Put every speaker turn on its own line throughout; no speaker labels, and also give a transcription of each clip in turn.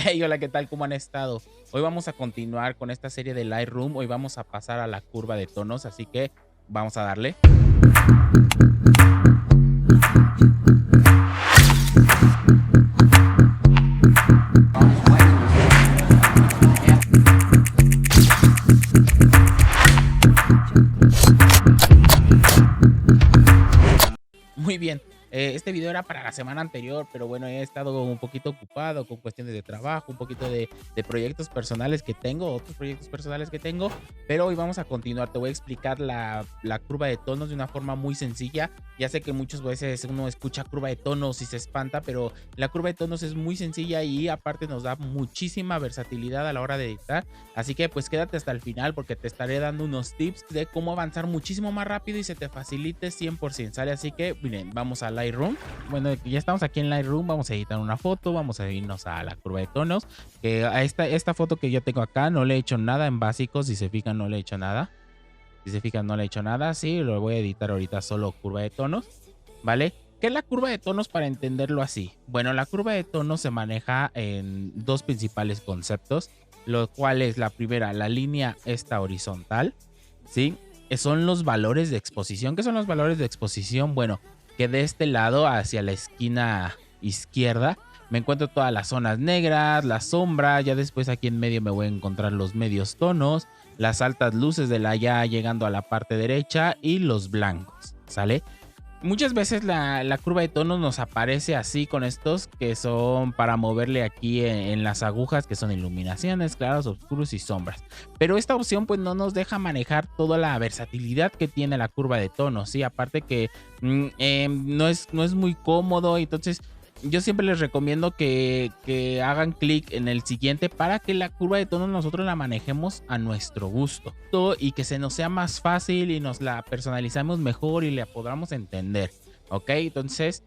Hey, hola, ¿qué tal? ¿Cómo han estado? Hoy vamos a continuar con esta serie de Lightroom. Hoy vamos a pasar a la curva de tonos, así que vamos a darle. Muy bien. Este video era para la semana anterior, pero bueno, he estado un poquito ocupado con cuestiones de trabajo, un poquito de proyectos personales que tengo, otros proyectos personales que tengo, pero hoy vamos a continuar. Te voy a explicar la curva de tonos de una forma muy sencilla. Ya sé que muchas veces uno escucha curva de tonos y se espanta, pero la curva de tonos es muy sencilla y aparte nos da muchísima versatilidad a la hora de editar. Así que pues quédate hasta el final porque te estaré dando unos tips de cómo avanzar muchísimo más rápido y se te facilite 100%, ¿sale? Así que miren, vamos a Lightroom. Bueno, ya estamos aquí en Lightroom, vamos a editar una foto, vamos a irnos a la curva de tonos, que a esta foto que yo tengo acá no le he hecho nada en básicos, si se fijan no le he hecho nada. Si se fijan no le he hecho nada, sí, lo voy a editar ahorita solo curva de tonos, ¿vale? ¿Qué es la curva de tonos para entenderlo así? Bueno, la curva de tonos se maneja en dos principales conceptos, lo cual es la primera, la línea esta horizontal, ¿sí? Son los valores de exposición. ¿Qué son los valores de exposición? Bueno, que de este lado hacia la esquina izquierda me encuentro todas las zonas negras, la sombra, ya después aquí en medio me voy a encontrar los medios tonos, las altas luces de la ya llegando a la parte derecha y los blancos, ¿sale? Muchas veces la curva de tonos nos aparece así con estos que son para moverle aquí en las agujas, que son iluminaciones, claros, oscuros y sombras. Pero esta opción pues no nos deja manejar toda la versatilidad que tiene la curva de tonos, ¿sí? Aparte que no es muy cómodo, entonces yo siempre les recomiendo que hagan clic en el siguiente para que la curva de tonos nosotros la manejemos a nuestro gusto y que se nos sea más fácil y nos la personalizamos mejor y la podamos entender. Ok, entonces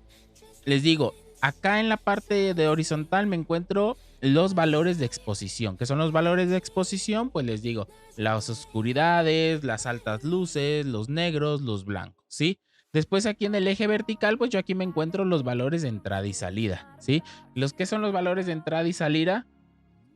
les digo, acá en la parte de horizontal me encuentro los valores de exposición. ¿Qué son los valores de exposición? Pues les digo, las oscuridades, las altas luces, los negros, los blancos, ¿sí? Después aquí en el eje vertical, pues yo aquí me encuentro los valores de entrada y salida, ¿sí? Los que son los valores de entrada y salida,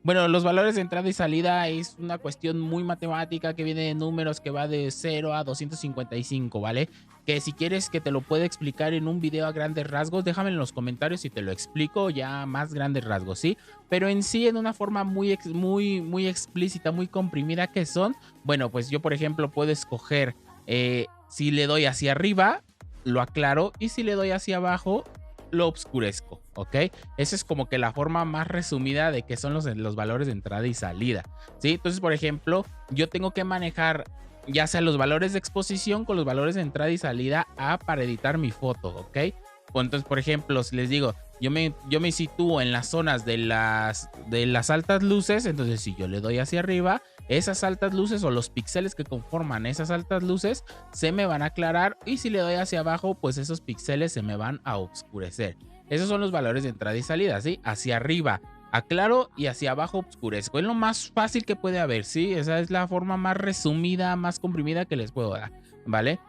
bueno, los valores de entrada y salida es una cuestión muy matemática que viene de números que va de 0 a 255, ¿vale? Que si quieres que te lo pueda explicar en un video a grandes rasgos, déjame en los comentarios y te lo explico ya a más grandes rasgos, ¿sí? Pero en sí, en una forma muy explícita, muy comprimida que son, bueno, pues yo, por ejemplo, puedo escoger si le doy hacia arriba, lo aclaro, y si le doy hacia abajo, lo obscurezco, ¿ok? Esa es como que la forma más resumida de qué son los valores de entrada y salida, ¿sí? Entonces, por ejemplo, yo tengo que manejar ya sea los valores de exposición con los valores de entrada y salida para editar mi foto, ¿ok? O entonces, por ejemplo, si les digo, yo me sitúo en las zonas de las altas luces, entonces si yo le doy hacia arriba, esas altas luces o los píxeles que conforman esas altas luces se me van a aclarar y si le doy hacia abajo, pues esos píxeles se me van a oscurecer. Esos son los valores de entrada y salida, ¿sí? Hacia arriba aclaro y hacia abajo oscurezco. Es lo más fácil que puede haber, ¿sí? Esa es la forma más resumida, más comprimida que les puedo dar, ¿vale?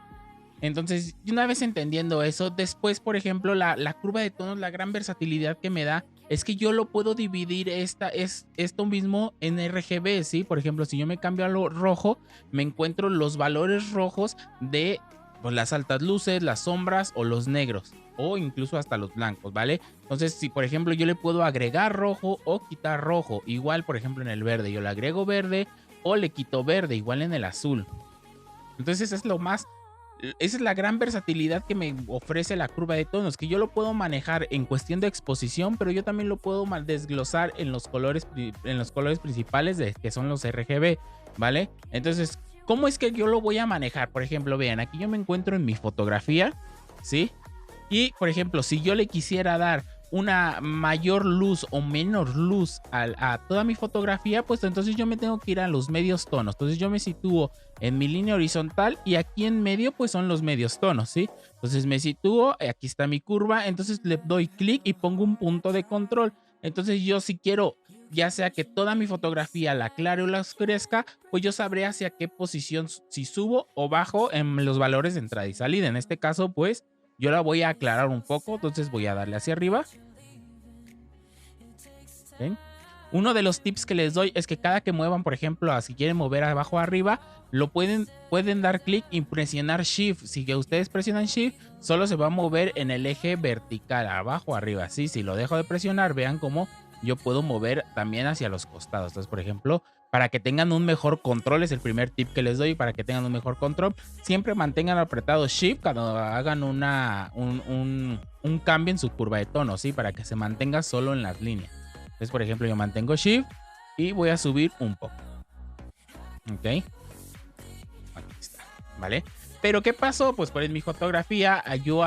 Entonces, una vez entendiendo eso, después, por ejemplo, la curva de tonos, la gran versatilidad que me da es que yo lo puedo dividir esto mismo en RGB, ¿sí? Por ejemplo, si yo me cambio a lo rojo, me encuentro los valores rojos de pues, las altas luces, las sombras o los negros, o incluso hasta los blancos, ¿vale? Entonces, si por ejemplo yo le puedo agregar rojo o quitar rojo, igual, por ejemplo, en el verde, yo le agrego verde o le quito verde, igual en el azul. Entonces, esa es la gran versatilidad que me ofrece la curva de tonos, que yo lo puedo manejar en cuestión de exposición, pero yo también lo puedo desglosar en los colores principales que son los RGB, ¿vale? Entonces, ¿cómo es que yo lo voy a manejar? Por ejemplo, vean, aquí yo me encuentro en mi fotografía, ¿sí? Y, por ejemplo, si yo le quisiera dar una mayor luz o menor luz a toda mi fotografía, pues entonces yo me tengo que ir a los medios tonos. Entonces yo me sitúo en mi línea horizontal y aquí en medio pues son los medios tonos, ¿sí? Entonces me sitúo, aquí está mi curva, entonces le doy clic y pongo un punto de control. Entonces yo si quiero, ya sea que toda mi fotografía la aclare o la oscurezca, pues yo sabré hacia qué posición, si subo o bajo en los valores de entrada y salida. En este caso, pues yo la voy a aclarar un poco, entonces voy a darle hacia arriba. ¿Ven? Uno de los tips que les doy es que cada que muevan, por ejemplo, si quieren mover abajo o arriba, pueden dar clic y presionar Shift. Si que ustedes presionan Shift, solo se va a mover en el eje vertical, abajo o arriba. Sí, si lo dejo de presionar, vean cómo yo puedo mover también hacia los costados. Entonces, por ejemplo, para que tengan un mejor control, es el primer tip que les doy, para que tengan un mejor control, siempre mantengan apretado Shift cuando hagan un cambio en su curva de tono, ¿sí? Para que se mantenga solo en las líneas. Entonces, por ejemplo, yo mantengo Shift y voy a subir un poco. ¿Ok? Aquí está, ¿vale? Pero ¿qué pasó? Pues por mi fotografía, yo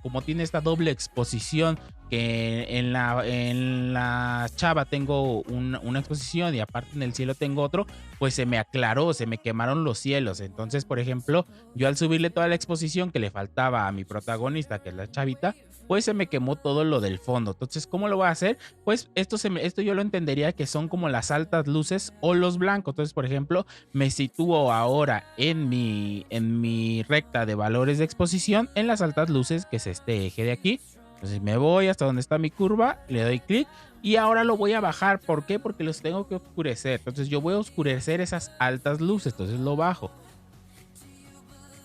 como tiene esta doble exposición, que en la chava tengo una exposición y aparte en el cielo tengo otro, pues se me aclaró, se me quemaron los cielos. Entonces, por ejemplo, yo al subirle toda la exposición que le faltaba a mi protagonista, que es la chavita, pues se me quemó todo lo del fondo. Entonces, ¿cómo lo voy a hacer? Pues esto yo lo entendería que son como las altas luces o los blancos. Entonces, por ejemplo, me sitúo ahora en mi recta de valores de exposición en las altas luces, que es este eje de aquí. Entonces me voy hasta donde está mi curva, le doy clic y ahora lo voy a bajar. ¿Por qué? Porque los tengo que oscurecer. Entonces yo voy a oscurecer esas altas luces. Entonces lo bajo.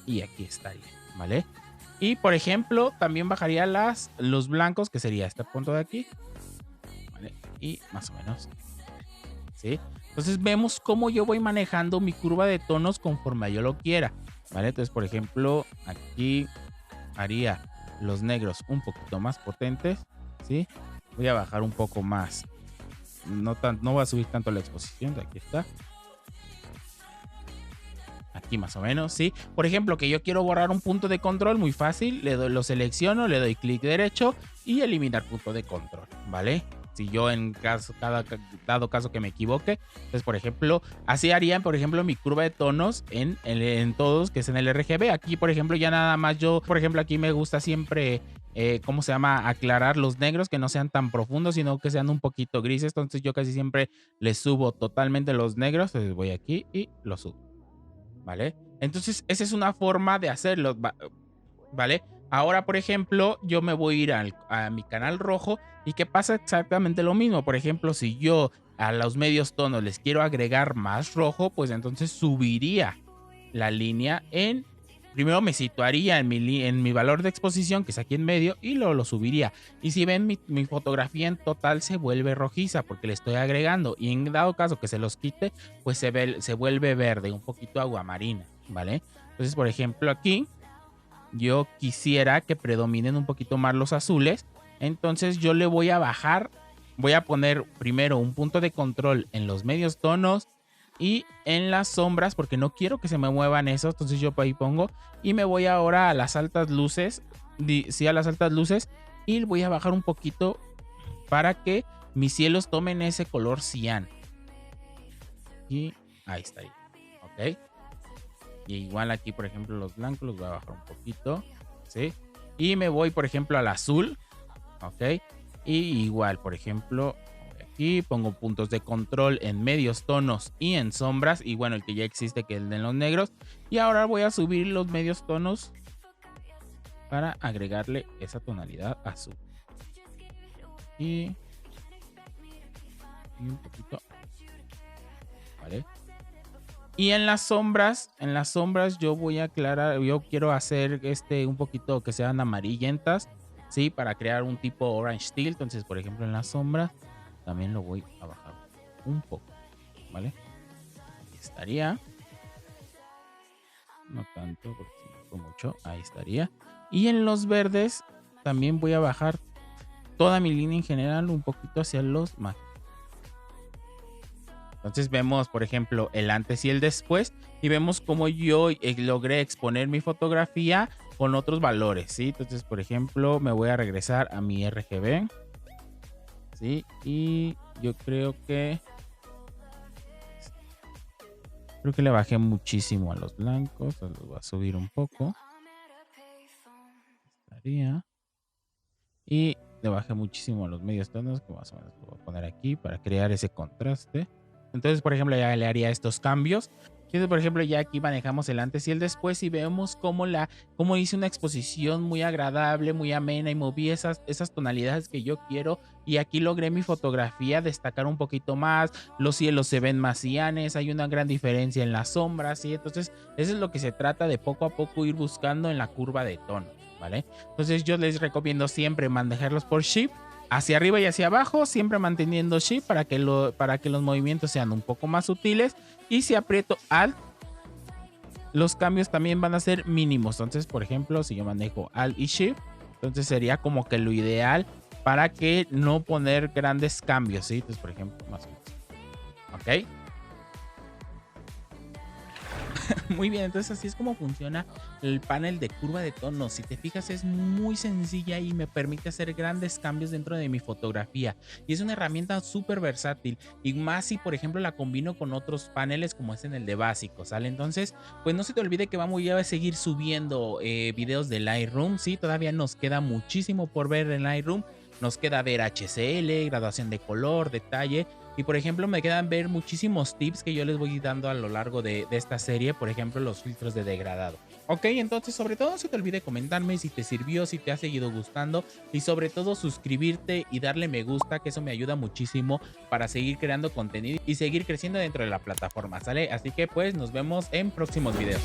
Y aquí estaría, ¿vale? Y por ejemplo, también bajaría los blancos, que sería este punto de aquí. ¿Vale? Y más o menos. ¿Sí? Entonces vemos cómo yo voy manejando mi curva de tonos conforme yo lo quiera. ¿Vale? Entonces, por ejemplo, aquí haría los negros un poquito más potentes, ¿sí? Voy a bajar un poco más. No voy a subir tanto la exposición. Aquí está. Aquí más o menos, ¿sí? Por ejemplo, que yo quiero borrar un punto de control, muy fácil. Lo selecciono, le doy clic derecho y eliminar punto de control, ¿vale? Si yo dado caso que me equivoque, entonces por ejemplo, así harían por ejemplo mi curva de tonos en todos, que es en el RGB. Aquí por ejemplo ya nada más yo, por ejemplo aquí me gusta siempre, ¿cómo se llama? Aclarar los negros, que no sean tan profundos, sino que sean un poquito grises. Entonces yo casi siempre les subo totalmente los negros. Entonces voy aquí y los subo, ¿vale? Entonces esa es una forma de hacerlo, ¿vale? Ahora, por ejemplo, yo me voy a ir a mi canal rojo y que pasa exactamente lo mismo. Por ejemplo, si yo a los medios tonos les quiero agregar más rojo, pues entonces subiría la línea primero me situaría en mi valor de exposición, que es aquí en medio, y lo subiría. Y si ven, mi fotografía en total se vuelve rojiza porque le estoy agregando. Y en dado caso que se los quite, pues se vuelve verde, un poquito aguamarina, ¿vale? Entonces, por ejemplo, aquí yo quisiera que predominen un poquito más los azules. Entonces yo le voy a bajar, voy a poner primero un punto de control en los medios tonos y en las sombras, porque no quiero que se me muevan esos. Entonces yo ahí pongo y me voy ahora a las altas luces. Sí, a las altas luces, y voy a bajar un poquito para que mis cielos tomen ese color cian. Y ahí está, ok. Y igual aquí, por ejemplo, los blancos los voy a bajar un poquito, ¿sí? Y me voy, por ejemplo, al azul, ¿ok? Y igual, por ejemplo, aquí pongo puntos de control en medios tonos y en sombras. Y bueno, el que ya existe, que es el de los negros. Y ahora voy a subir los medios tonos para agregarle esa tonalidad azul. Y un poquito, ¿vale? Y en las sombras yo voy a aclarar, yo quiero hacer un poquito que sean amarillentas, ¿sí? Para crear un tipo orange steel. Entonces, por ejemplo, en las sombras también lo voy a bajar un poco, ¿vale? Ahí estaría. No tanto, porque si me fue mucho. Ahí estaría. Y en los verdes también voy a bajar toda mi línea en general un poquito hacia los más. Entonces vemos, por ejemplo, el antes y el después, y vemos cómo yo logré exponer mi fotografía con otros valores, ¿sí? Entonces, por ejemplo, me voy a regresar a mi RGB, ¿sí? Y yo creo que le bajé muchísimo a los blancos. Los voy a subir un poco. Estaría. Y le bajé muchísimo a los medios tonos, que más o menos lo voy a poner aquí para crear ese contraste. Entonces, por ejemplo, ya le haría estos cambios. Entonces, por ejemplo, ya aquí manejamos el antes y el después y vemos cómo hice una exposición muy agradable, muy amena y moví esas tonalidades que yo quiero. Y aquí logré mi fotografía destacar un poquito más, los cielos se ven más cianes, hay una gran diferencia en las sombras, ¿sí? Entonces, eso es lo que se trata de poco a poco ir buscando en la curva de tono, ¿vale? Entonces, yo les recomiendo siempre manejarlos por Shift, hacia arriba y hacia abajo, siempre manteniendo Shift para que los movimientos sean un poco más sutiles. Y si aprieto Alt, los cambios también van a ser mínimos. Entonces, por ejemplo, si yo manejo Alt y Shift, entonces sería como que lo ideal para que no poner grandes cambios, ¿sí? Entonces, por ejemplo, más o menos. ¿Ok? Muy bien, entonces así es como funciona el panel de curva de tonos. Si te fijas, es muy sencilla y me permite hacer grandes cambios dentro de mi fotografía. Y es una herramienta súper versátil. Y más si, por ejemplo, la combino con otros paneles como es en el de básico, ¿sale? Entonces, pues no se te olvide que vamos ya a seguir subiendo videos de Lightroom. Sí, todavía nos queda muchísimo por ver en Lightroom. Nos queda ver HCL, graduación de color, detalle. Y por ejemplo, me quedan ver muchísimos tips que yo les voy dando a lo largo de esta serie. Por ejemplo, los filtros de degradado. Ok, entonces sobre todo no se te olvide comentarme si te sirvió, si te ha seguido gustando. Y sobre todo suscribirte y darle me gusta, que eso me ayuda muchísimo para seguir creando contenido y seguir creciendo dentro de la plataforma, ¿sale? Así que pues nos vemos en próximos videos.